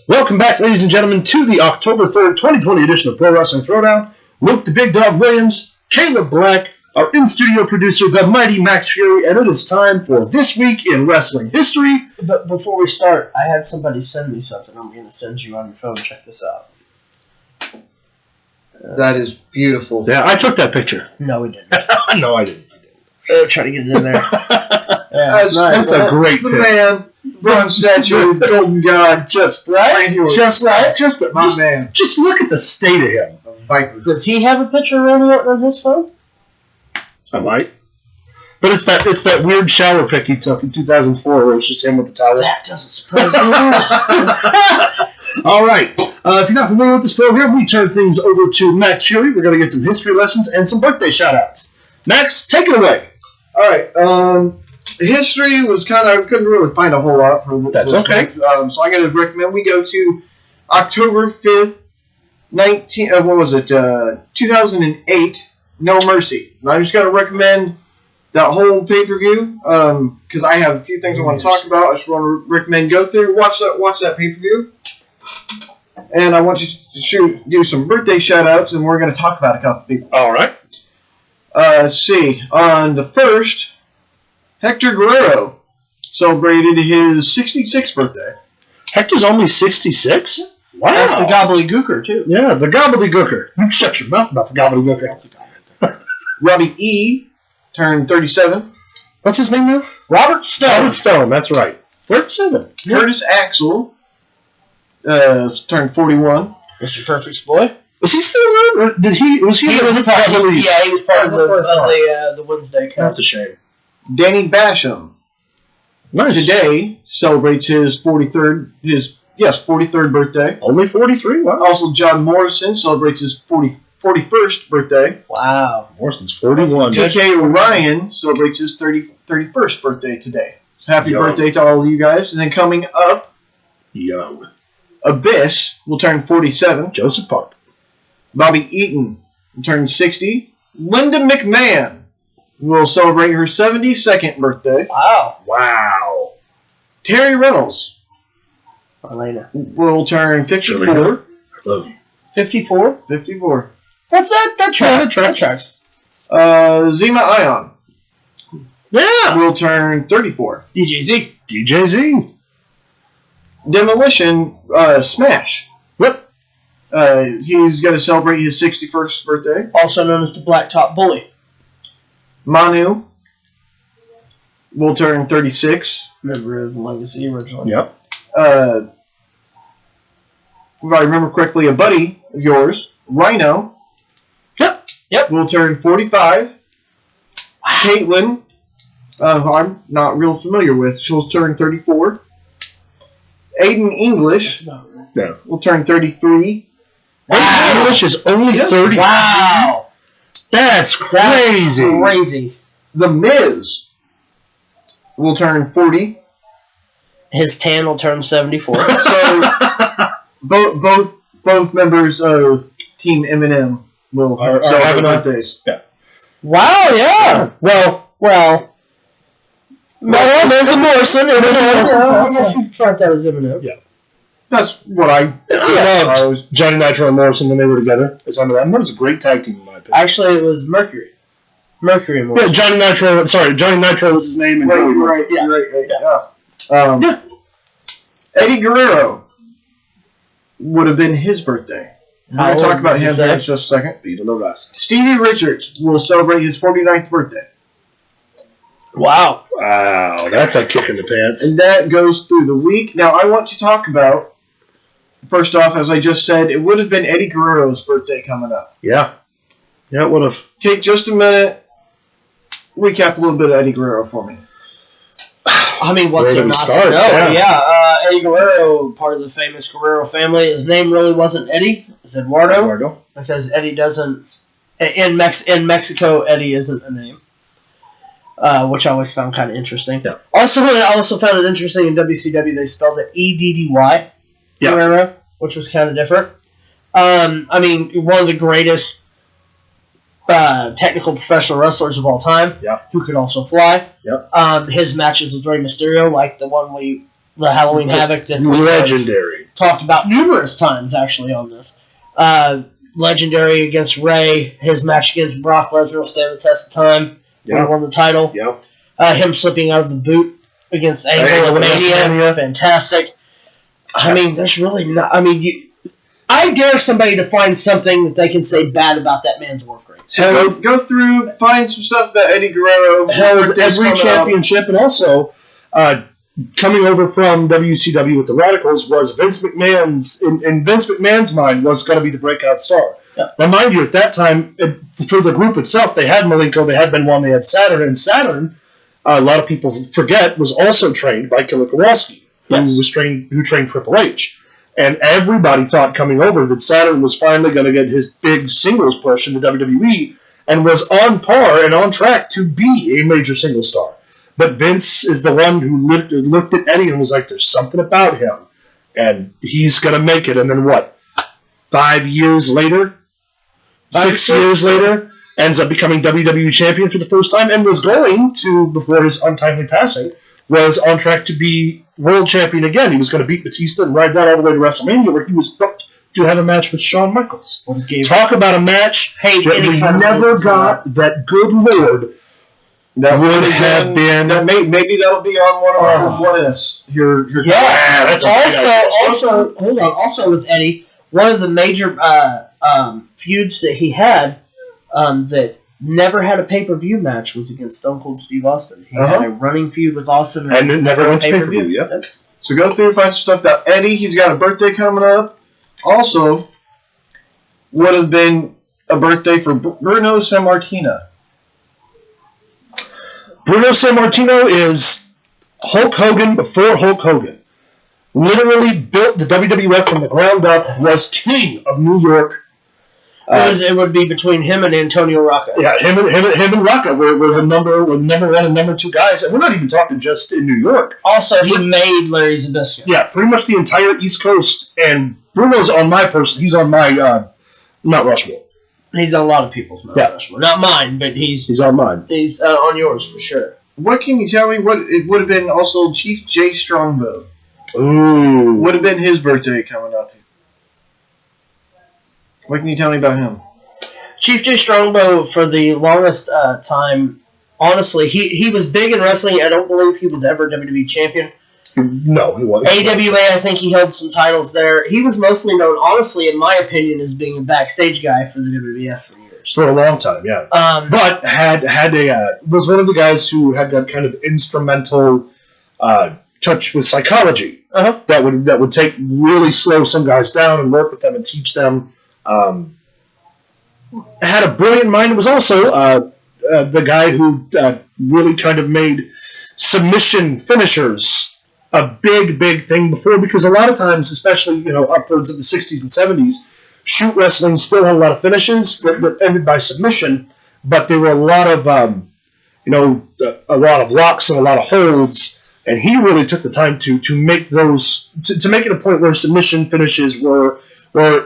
Welcome back, ladies and gentlemen, to the October 3rd, 2020 edition of Pro Wrestling Throwdown. Luke the Big Dog Williams, Caleb Black, our in-studio producer, the mighty Max Fury, and it is time for This Week in Wrestling History. But before we start, I had somebody send me something. I'm going to send you on your phone. Check this out. That is beautiful. Yeah, I took that picture. No, we didn't. No, I didn't. Try to get it in there. That's a great The pick. man, bronze statue, golden god, Just right. Just my man. Just look at the state of him. Viper. Does he have a picture of Randy Orton on his phone? I might. But it's that weird shower pic he took in 2004 where it's just him with the towel. That doesn't surprise me. All right. If you're not familiar with this program, we turn things over to Max Fury. We're going to get some history lessons and some birthday shout-outs. Max, take it away. All right. History was I couldn't really find a whole lot for this. That's okay. Week. So I'm going to recommend we go to October 5th, 2008, No Mercy. And I'm just going to recommend that whole pay-per-view because I have a few things I want to talk about. I just want to recommend go through, watch that pay-per-view. And I want you to do some birthday shout-outs, and we're going to talk about a couple people. All right. Let's see. On the 1st, Hector Guerrero celebrated his 66th birthday. Hector's only 66? Wow. That's the gobbledygooker, too. Yeah, the gobbledygooker. You shut your mouth about the gobbledygooker. Robbie E. turned 37. What's his name now? Robert Stone. Robert Stone, that's right. 37. Curtis Axel turned 41. Mr. Perfect's boy. Is he still around? Or was he part of the release? Yeah, he was part of the Wednesday card. That's a shame. Danny Basham Nice. today celebrates his 43rd birthday. Only 43? Wow. Also, John Morrison celebrates his 41st birthday. Wow. Morrison's 41. TK Ryan celebrates his 31st birthday today. Happy Young. birthday to all of you guys. And then coming up, Young. Abyss will turn 47. Joseph Park. Bobby Eaton will turn 60. Linda McMahon will celebrate her 72nd birthday. Wow. Wow. Terry Reynolds Elena. will turn 54. I love you. 54? 54. That tracks. Zima Ion Yeah. will turn 34. DJZ. DJZ. Demolition Smash. What? He's going to celebrate his 61st birthday. Also known as the Blacktop Bully. Manu will turn 36. Member of the Legacy originally. Yep. If I remember correctly, a buddy of yours, Rhino, Yep. will turn 45. Wow. Caitlin, who I'm not real familiar with, she'll turn 34. Aiden English No. will turn 33. Wow. English is only 30. Wow. That's crazy. Crazy. The Miz will turn 40. His tan will turn 74. So both members of Team Eminem will Are celebrate having a- birthdays. Wow, yeah. Well. No, there's a Morrison. I guess you count that as Eminem. Yeah. That's what I loved Johnny Nitro and Morrison when they were together. It's under that. And that was a great tag team in my opinion. Actually, it was Mercury. Mercury and Morrison. Yeah, Johnny Nitro was his name. And Joey Right. Eddie Guerrero would have been his birthday. We're going to talk about him here in just a second. Viva la Raza. Stevie Richards will celebrate his 49th birthday. Wow. Wow, that's a kick in the pants. And that goes through the week. Now, I want to talk about, first off, as I just said, it would have been Eddie Guerrero's birthday coming up. Yeah. Yeah, it would have. Take just a minute, recap a little bit of Eddie Guerrero for me. I mean, what's Where there do we not start? to know? Yeah. Eddie Guerrero, part of the famous Guerrero family. His name really wasn't Eddie. It was Eduardo. Because Eddie doesn't... In Mexico, Eddie isn't a name. Which I always found kind of interesting. Yeah. I also found it interesting in WCW, they spelled it EDDY. Yeah. Guerrero, which was kind of different. I mean, one of the greatest technical professional wrestlers of all time, Yeah. who could also fly. Yep. His matches with Rey Mysterio, like the one the Halloween Havoc that legendary. Talked about numerous times actually on this. Legendary against Ray. His match against Brock Lesnar will stand the test of time. Yeah. He won the title. Yeah. Him slipping out of the boot against Angle at Mania. Fantastic. I mean, there's really not. I mean, I dare somebody to find something that they can say bad about that man's work rate. So go through, find some stuff about Eddie Guerrero. Held every championship, and also coming over from WCW with the Radicals was Vince McMahon's, in Vince McMahon's mind, was going to be the breakout star. Yeah. Now, mind you, at that time, for the group itself, they had Malenko, they had Benoit, they had Saturn, and Saturn, a lot of people forget, was also trained by Killer Kowalski, who trained Triple H. And everybody thought coming over that Saturn was finally going to get his big singles push in the WWE and was on par and on track to be a major single star. But Vince is the one who looked at Eddie and was like, there's something about him, and he's going to make it. And then what? 5 years later? 6 years later? Ends up becoming WWE champion for the first time and was going to, before his untimely passing, was on track to be world champion again. He was going to beat Batista and ride that all the way to WrestleMania, where he was booked to have a match with Shawn Michaels. Talk about a match that we never got. That good Lord, that would have been. That maybe that'll be on one of our what-ifs. That's also hold on. Also with Eddie, one of the major feuds that he had that never had a pay-per-view match was against Stone Cold Steve Austin. He had a running feud with Austin. And it never went to pay-per-view, yep. So go through and find some stuff about Eddie. He's got a birthday coming up. Also, would have been a birthday for Bruno Sammartino. Bruno Sammartino is Hulk Hogan before Hulk Hogan. Literally built the WWF from the ground up, was king of New York. It would be between him and Antonio Rocca. Yeah, him and Rocca were the number one and number two guys, and we're not even talking just in New York. Also, he made Larry Zbyszko. Yeah, pretty much the entire East Coast, and Bruno's on my person. He's on my Mount Rushmore. He's on a lot of people's Mount Rushmore. Not mine, but he's on mine. He's on yours for sure. What can you tell me? What it would have been also Chief Jay Strongbow. Ooh, would have been his birthday coming up. What can you tell me about him? Chief Jay Strongbow, for the longest time, honestly, he was big in wrestling. I don't believe he was ever WWE champion. No, he wasn't. AWA, I think he held some titles there. He was mostly known, honestly, in my opinion, as being a backstage guy for the WWF for years. For a long time, yeah. But was one of the guys who had that kind of instrumental touch with psychology that would really slow some guys down and work with them and teach them. Had a brilliant mind. It was also the guy who really kind of made submission finishers a big thing before, because a lot of times, especially upwards of the 60s and 70s, shoot wrestling still had a lot of finishes that ended by submission, but there were a lot of a lot of locks and a lot of holds. And he really took the time to make those to make it a point where submission finishes were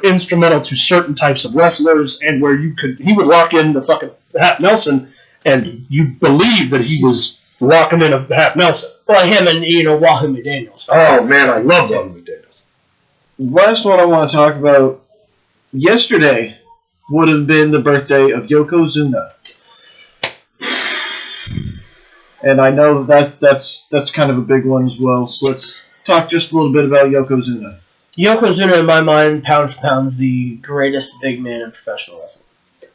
instrumental to certain types of wrestlers, and where he would lock in the fucking half Nelson, and you believe that he was locking in a half Nelson. Well, him and Wahoo McDaniels. Oh man, I love Wahoo McDaniels. Last one I want to talk about. Yesterday would have been the birthday of Yokozuna. And I know that's kind of a big one as well. So let's talk just a little bit about Yokozuna. Yokozuna, in my mind, pound for pound, is the greatest big man in professional wrestling.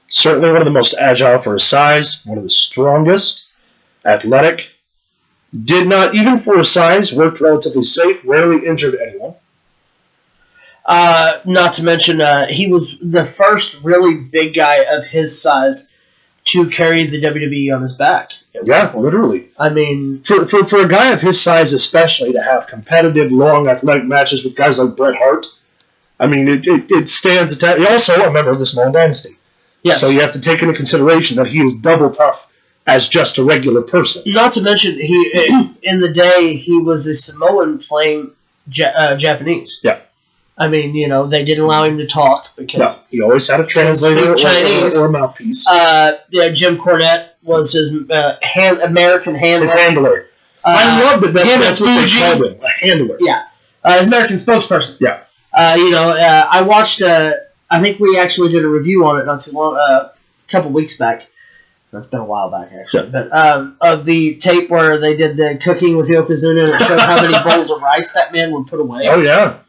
Certainly one of the most agile for his size, one of the strongest, athletic. Did not, even for his size, worked relatively safe, rarely injured anyone. Not to mention, he was the first really big guy of his size to carry the WWE on his back. Yeah, literally. I mean, for a guy of his size, especially, to have competitive, long, athletic matches with guys like Bret Hart, I mean, it stands. Also a member of the Small Dynasty. Yes. So you have to take into consideration that he is double tough as just a regular person. Not to mention, in the day, he was a Samoan playing Japanese. Yeah. I mean, they didn't allow him to talk because he always had a translator or a mouthpiece. Jim Cornette was his American handler. His handler. I love that him that's and what they Fuji. called him, a handler. Yeah. His American spokesperson. Yeah. I watched, I think we actually did a review on it not too long, a couple weeks back. That's been a while back, actually. Yeah. But of the tape where they did the cooking with Yokozuna and it showed how many bowls of rice that man would put away. Oh, yeah.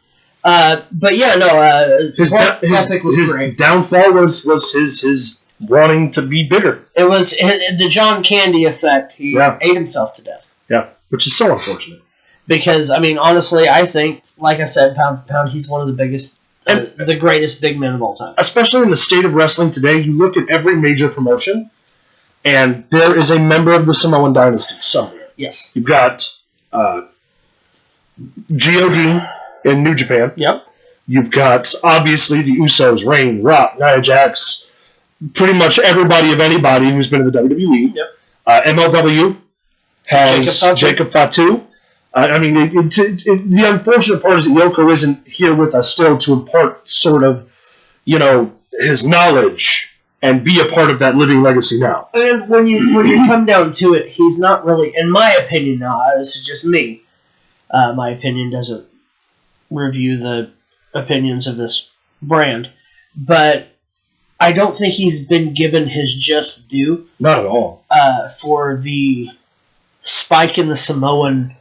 But yeah, no, His ethic was great. downfall was his wanting to be bigger. It was the John Candy effect. He ate himself to death. Yeah, which is so unfortunate. Because, I mean, honestly, I think, like I said, pound for pound, he's one of the biggest, the greatest big men of all time. Especially in the state of wrestling today, you look at every major promotion, and there is a member of the Samoan dynasty somewhere. Yes. You've got G.O.D. in New Japan. Yep. You've got, obviously, the Usos, Reign, Rock, Nia Jax, pretty much everybody of anybody who's been in the WWE. Yep. MLW has Jacob Fatu. I mean, the unfortunate part is that Yoko isn't here with us still to impart sort of, his knowledge and be a part of that living legacy now. And when you come down to it, he's not really, in my opinion now, this is just me, my opinion doesn't review the opinions of this brand, but I don't think he's been given his just due. Not at all. For the spike in the Samoan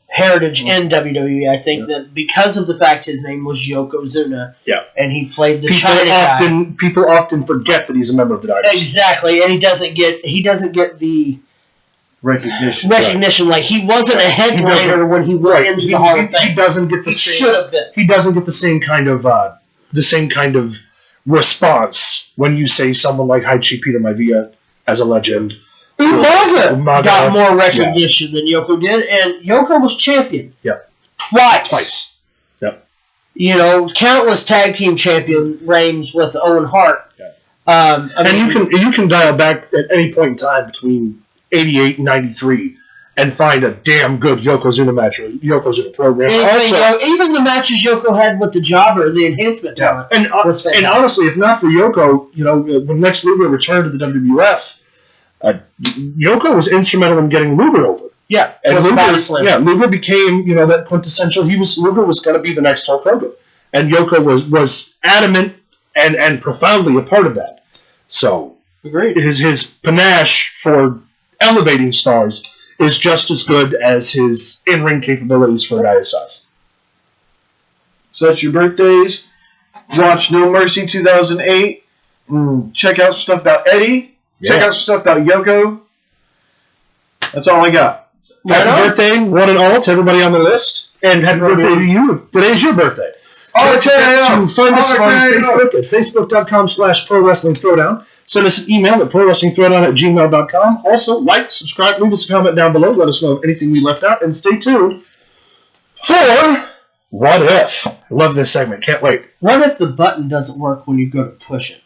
heritage in WWE. I think that because of the fact his name was Yokozuna, and he played the China guy. People often forget that he's a member of the dynasty. Exactly, and he doesn't get the recognition. Like he wasn't a headliner when he went into the Hall of Fame. He doesn't get the same. Should have been. He doesn't get the same kind of response when you say someone like Haichi Peter Maivia as a legend. Umaga got more recognition than Yoko did, and Yoko was champion. Yep. Twice. Yep. Countless tag team champion reigns with Owen Hart. Yeah. You can dial back at any point in time between 88 and 93 and find a damn good Yokozuna match or Yokozuna program. Even the matches Yoko had with the Jobber, the enhancement talent. And honestly, if not for Yoko, when Lex Luger returned to the WWF, Yoko was instrumental in getting Luger over. Yeah, and Luger became that quintessential. Luger was going to be the next Hulk Hogan, and Yoko was adamant and profoundly a part of that. So, agreed. His panache for elevating stars is just as good as his in-ring capabilities for a guy his size. So that's your birthdays. Watch No Mercy 2008. Check out stuff about Eddie. Check out stuff about Yoko. That's all I got. Happy birthday, one and all, to everybody on the list. And happy birthday to you. Today's your birthday. Don't forget to find us on Facebook at facebook.com/Pro Wrestling Throwdown. Send us an email at prowrestlingthrowdown@gmail.com. Also, like, subscribe, leave us a comment down below. Let us know if anything we left out. And stay tuned for What If. I love this segment. Can't wait. What if the button doesn't work when you go to push it?